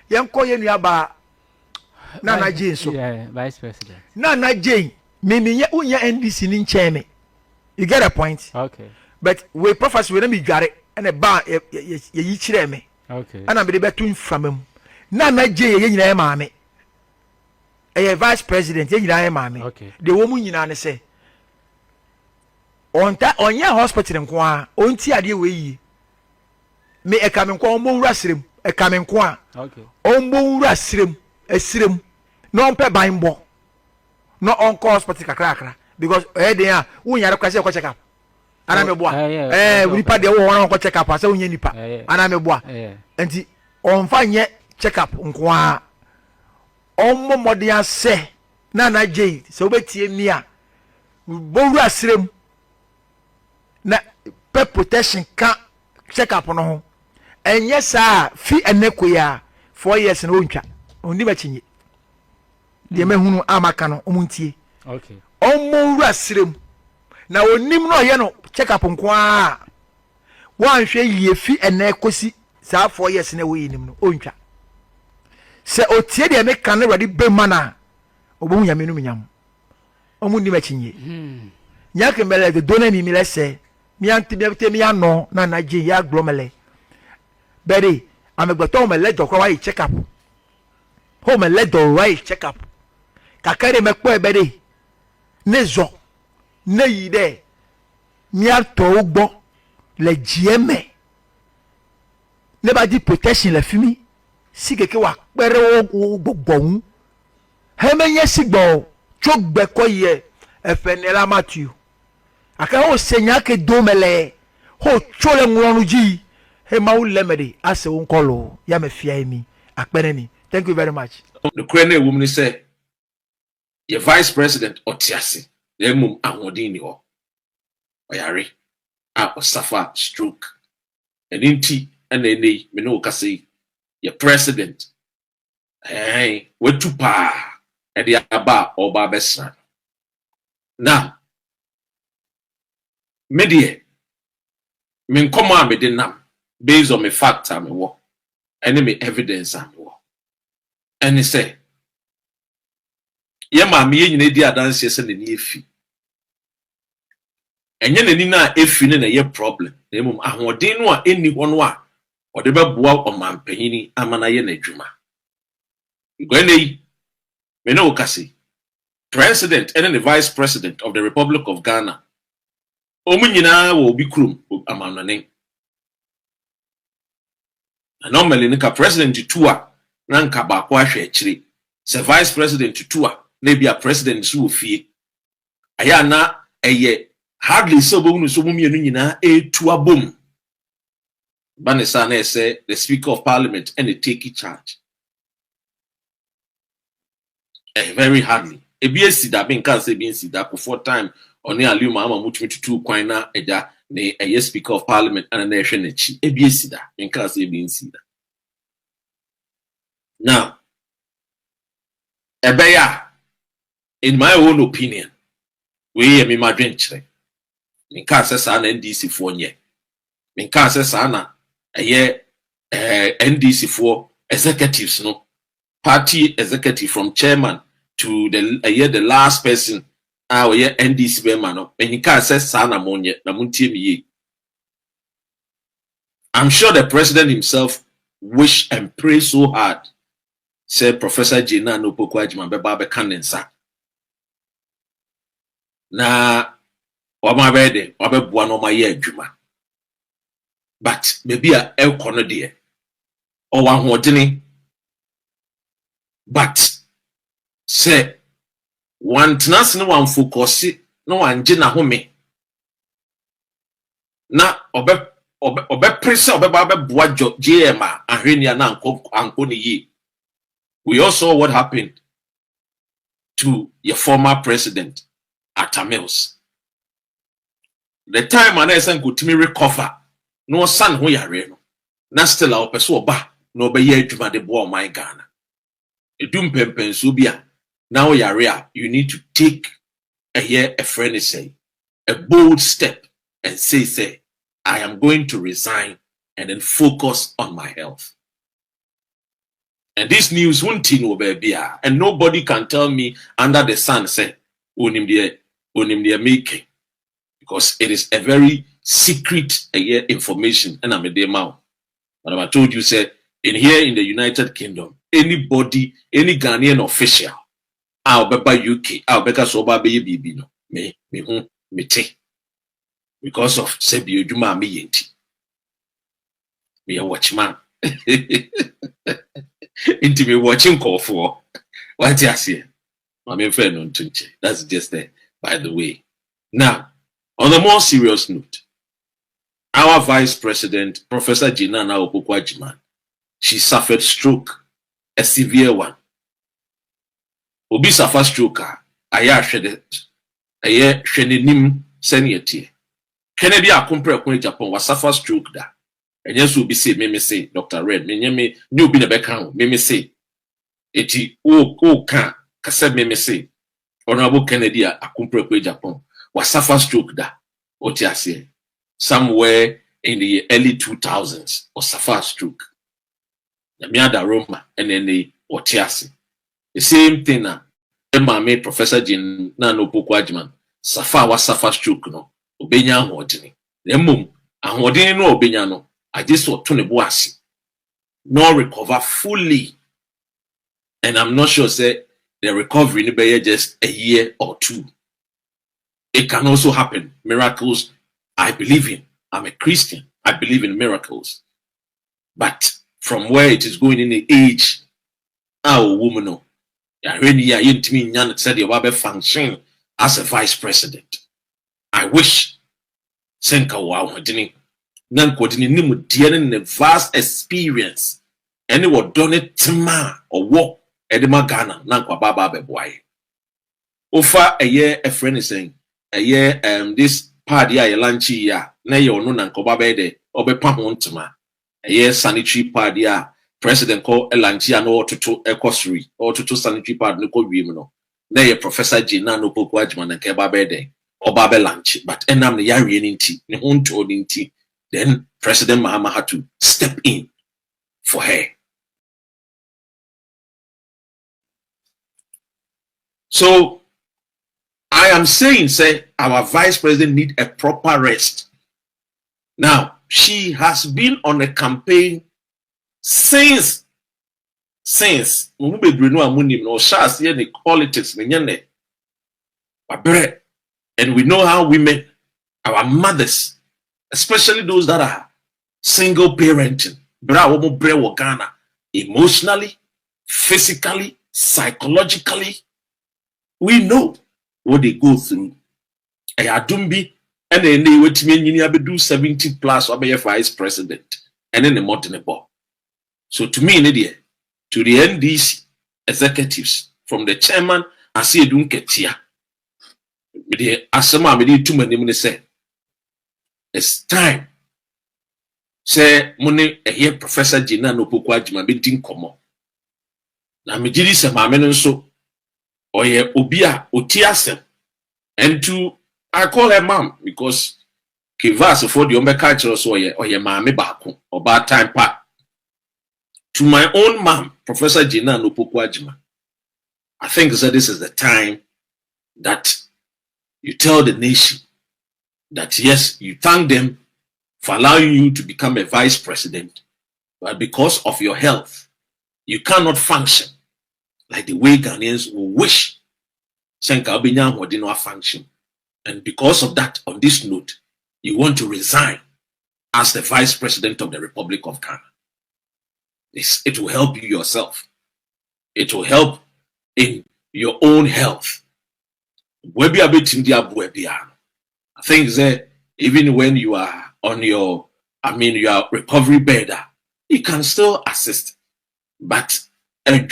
Yanko Yaba Nana Jane, so Vice President. Nana Jane, maybe unya NDC in Chame. You get a point? Okay. But we professor will be got it and a bar ye me. Okay. And I'm the between from him. Nana Jane, you mammy. A vice president, you know, mammy. Okay. The woman you know, say. On your hospital in Kwa, on tia de we me a coming kwa ombo rasrim, a coming kwa. Okay. Ombo rasrim, a srim, no pe bimbo. No on cause particular cracker. Because they are when you're a question check up. And I'm a boy. We part the one check up as a nipa. And I'm a boy. And the on fine yet check up on kwa. Ombo modian say, Nana J, so bet ye near. Bo rasrim. Na pet protection can check up on home. And yes, sir, fee and nequia 4 years in Uncha. Only matching it. The men who amakano, umunti. Okay. Omo rasrim. Now, Nimno Yano, check up on qua. One share ye fee and nequisi, sir, 4 years in a way in Uncha. Say, O Tiedi make can already be mana. Obunya minumiam. Omundi matching ye. Yakemele the donor me let's say. Mi anti me no na na je ya glomele beri amegboto me let dokwa why check up ho me let do why check up kakere me po ebere nezo ne yi de mi ato ugbo le jieme ne ba di protection le fimi si keke wa pere gbogbo un he me yen sigbo chogbe ko ye efenela Matthew aka ho senya ke domele ho chole nwonu ji he ma ulemede ase won kolo ya me fia mi akpere ni. Thank you very much. The crane woman say your vice president otiase le mum ahodin ni ho oyare a osafa stroke eninti ena enei me no kase your president wetu pa e dia aba oba besra now media me come am de nam based on me fact am wo any me evidence am wo and say ye ma me nyina di adanse se ne ni efi enye nani na efi ne na ye problem na mum ahoden no a eni ho no a ode beboa omampanyini amana ye na adwuma igwenei me no kasi president and the vice president of the Republic of Ghana omunyina wo bi krum amanane normally nika president tuwa ranka ba kwa hwe akire se vice president tuwa na bia president so ofie aya na eye hardly so bo so mumienu nyina etua bom banesa na say the speaker of parliament and take charge very hardly ebi esida ben kan se bi esida ko for time oni aliuma ama mutumi tutu kwan na eja ne eye speaker of parliament ana na ehwe na chi ebi esida ben kan se bi esida now ebeya in my own opinion we me madwen kire men kan se sa na NDC fo nye men kan se sa na eye NDC fo executives no party executive from chairman to the last person we NDC be man no and he can say sa na monye na muntie mi ye. I'm sure the president himself wish and pray so hard say Professor Jane Naana Opoku be ba be kanensa na o ma be de o be boa no ma ye adwuma but maybe a elkono de o wa hodene but say one tenase no one focus no one je na home na obe pressure obe ba be boa JM ahwenia na anko ne yi. We all saw what happened to your former president at Mills. The time and I said could me recover no son who yare no na still our person ba no be ye adwuma de boa my Ghana edum pempen so bia now yare you need to take a friend say a bold step and say I am going to resign and then focus on my health. And this news won't know baby, and nobody can tell me under the sun say onim the making, because it is a very secret information. And I'm a demo. But I told you, say in here in the United Kingdom, anybody, any Ghanaian official, I'll be by UK, I'll be so baby no me take because of Sebi Juma me yenti. Me a watchman. Into me watching call for what you say. I'm friend on Tunche. That's just there, by the way. Now, on a more serious note, our Vice President, Professor Jane Naana, she suffered stroke, a severe one. Obi suffer stroke, aya shwenenim senior. Kennedy a compare kwen Japan was suffer stroke da. And yes, will be say, me say, Dr. Red, me new be the background, me say. Eti can kase me say. Honorable Kennedy a compare kwen Japan was suffer stroke da. What you say? Somewhere in the early 2000s or suffer stroke. The miada Roma and then the Otiasi. The same thing now. Emma made Professor Jane Naana suffer stroke no. Obenya hodini. The mum and hodini no obenya no. I just saw Tony Boasi. No recover fully. And I'm not sure say the recovery be just a year or two. It can also happen. Miracles I believe in. I'm a Christian. I believe in miracles. But from where it is going in the age, our woman, no, said you function as a vice president. I wish Senka wow nan kodini nimu dianin ne vast experience any what done it tima or walk edema Ghana nan kwa baba beboy. Ofa a year a friend is saying a year this party ya lanchi ya na ye ono nan ko baba de obepa ho ntuma a year sanitary party ya president call lanchi ya no to ekosri or to sanitary party no ko wiem no na ye Professor Jane Naana nan ke baba de oba be lanchi but enam ne ya re nti ne ho nto nti. Then President Mahama had to step in for her. So I am saying, say, our vice president need a proper rest. Now, she has been on a campaign since politics, and we know how women, our mothers, especially those that are single parenting, emotionally, physically, psychologically, we know what they go through. And then they wait to do 70 plus or be a vice president, and then the mountain ball. So to me, to the NDC executives, from the chairman, I see a dunketia. The asema me too many say. It's time. Say money a Professor Jane Naana be din komo. Na me gidi se ma me nso oye obia otiasem. And I call her mom because Kivas for the Omeka Church oye mame baako or bad time pa. To my own mom, Professor Jane Naana, I think that this is the time that you tell the nation that yes, you thank them for allowing you to become a vice president, but because of your health, you cannot function like the way Ghanaians will wish Senka Obinya Hodino function. And because of that, on this note, you want to resign as the vice president of the Republic of Ghana. It will help you yourself. It will help in your own health. I think that even when you are on your recovery bed, you can still assist. But a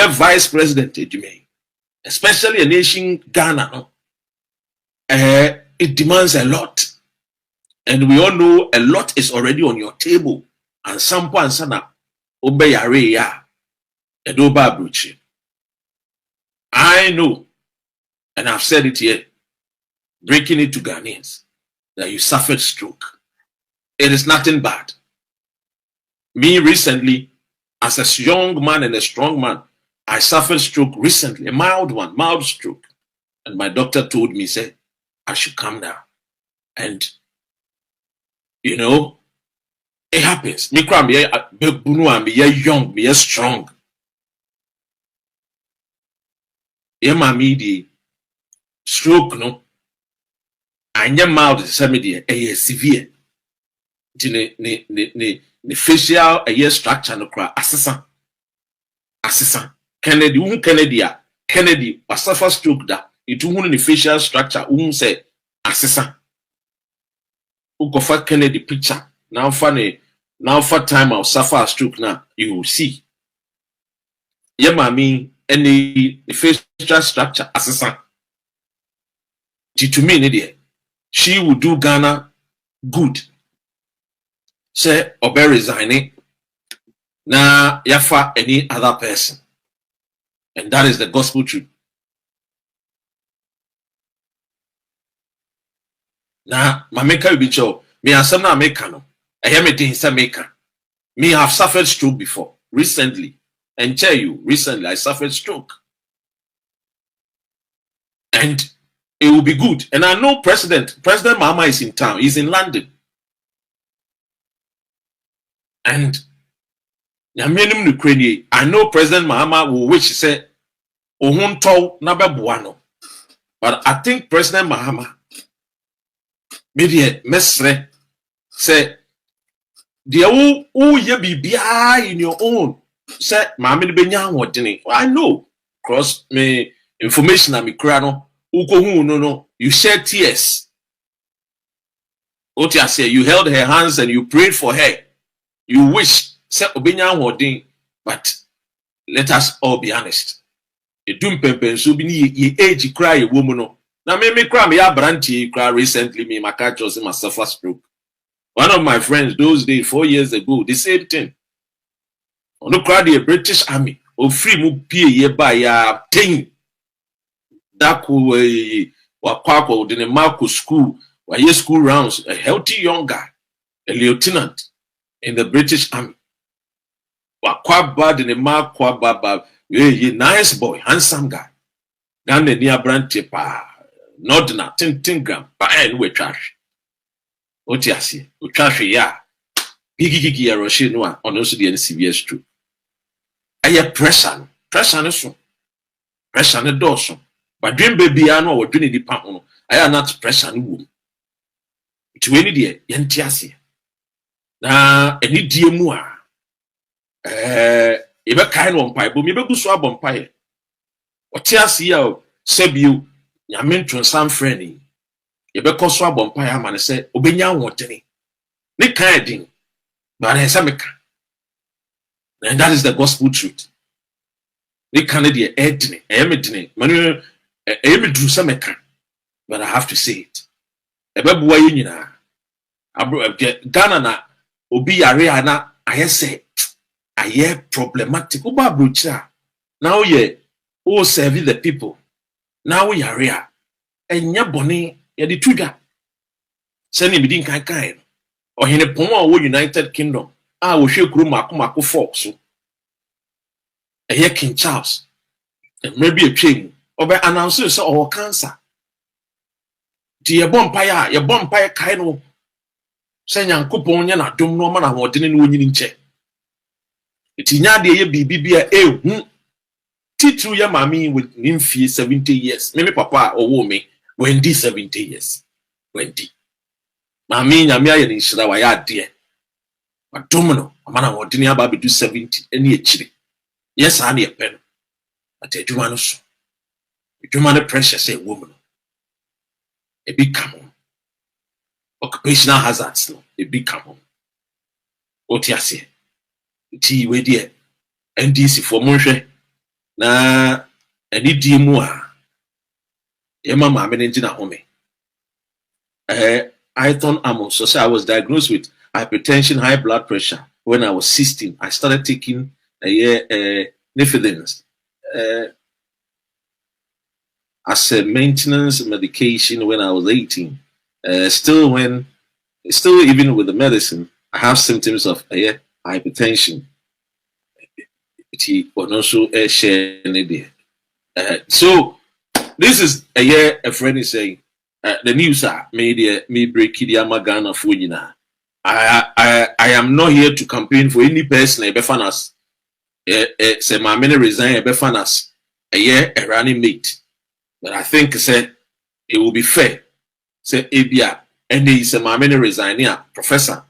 vice president, especially a nation Ghana, it demands a lot. And we all know a lot is already on your table. And some point sana obeyareya edoba bruchi. I know, and I've said it here, breaking it to Ghanaians, that you suffered stroke. It is nothing bad. Me recently, as a young man and a strong man, I suffered stroke recently, a mild stroke. And my doctor told me, say, I should come down. And, you know, it happens. Me cry, me young, me strong. Me the stroke, no. I am mild, severe. The facial structure no cry assassin. Kennedy was suffer stroke that it won the facial structure say assassin. Who for Kennedy picture now for time I'll suffer a stroke now you will see. Yeah, mommy, any the facial structure assassin. To me, she would do Ghana good. Say or be resigning na yafa any other person, and that is the gospel truth. Now my maker will be sure me and some na maker no I hear me things maker me have suffered stroke before recently, and tell you recently I suffered stroke, and it will be good. And I know President Mahama is in town, he's in London. And I know President Mahama will wish say but I think President Mahama maybe mesre say the ye be in your own say I know cross me information and me crano no you shed tears. What I say, you held her hands and you prayed for her. You wish, but let us all be honest. You don't pay so be ye age cry a woman. Now me cry me a brandy cry recently. Me my cat was in my suffer stroke. One of my friends those days 4 years ago, the same thing. On the crowd the British Army or free mu pay ye by a thing. That could wakako in a Marco school, where ye school rounds, a healthy young guy, a lieutenant in the British Army. Wakwaba in a Marco Baba, nice boy, handsome guy. Down the near branch, not na 10 gram, but anyway, trash. What you see, trash, ya. Gigi a Russian one, on also the NCBS true. I have pressure no so. Pressure no dorsum. But dream baby, I know what dream the pound. I am not pressure no womb. To any dear, yantiasi. Na any dear moa. If a kind one pie, but maybe go swab on pie. What tears you, Sebu, Yamin to some friendly. You be swab on pie, man, say, Obenya watering. Nick kind but I say, and that is the gospel truth. We can't be editing, Manuel, do some but I have to say it. A baby way in Ghana na obi area na I say I hear problematic. Uba brucha. Now ye oh serving the people. Now we area and ya boni ya the trigger. Send him din kind. Or in a Poma United Kingdom. I will show Mako Fox. A year King Charles. And maybe a chain. Or by announcers or cancer. Dear Bompire, your Bompire kind. Send young coupon yana don't know man or didn't win in check. It's in ya de BBA. Teach your mammy with nymphy 70 years. Maybe papa or woman when 70 years. 20. Mammy, Yamia in Shadawaya dear. But Domino, a man or dinner baby do 70 any chili. Yes, I need a pen. But a Jumanus. A Jumana precious a woman. A big camel. Occupational hazards, no, a big camel. What you say? Tea, we dear. NDC for Monshe. Na, any dear moa. Your mamma, I'm an engine at home. I thought so I was diagnosed with hypertension, high blood pressure when I was 16. I started taking nifedins as a maintenance medication when I was 18. Still even with the medicine, I have symptoms of hypertension. Iti also share any so this is a year a friend is saying the news are made me break Magana for you now. I am not here to campaign for any person a befanas. Say my many resign a befanas a year a running mate. But I think say it will be fair. Say Abia and they say my many resign here, Professor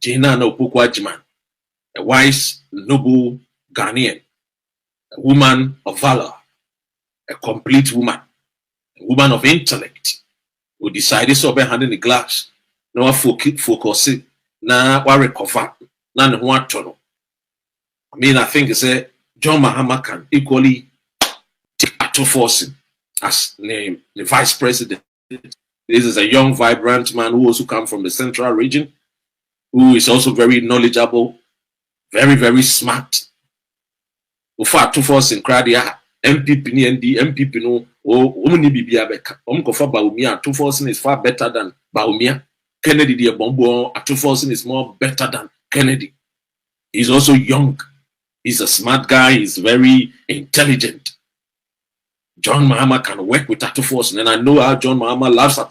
Jane Naana, a wise, noble Ghanaian, a woman of valor, a complete woman, a woman of intellect, who decided to be handing the glass. No focus na wa recover na ne ho atono. I mean, I think say John Mahama can equally take ato force as the vice president. This is a young, vibrant man who also comes from the central region, who is also very knowledgeable, very, very smart. Ufa ato force in Kradia, MPP ni ND, MPP no, omuni bibia beka. Kofa Baumia, ato force is far better than Baumia. Kennedy the Bombo Atufosin is more better than Kennedy. He's also young. He's a smart guy. He's very intelligent. John Mahama can work with Atufosin, and I know how John Mahama loves Atufosin.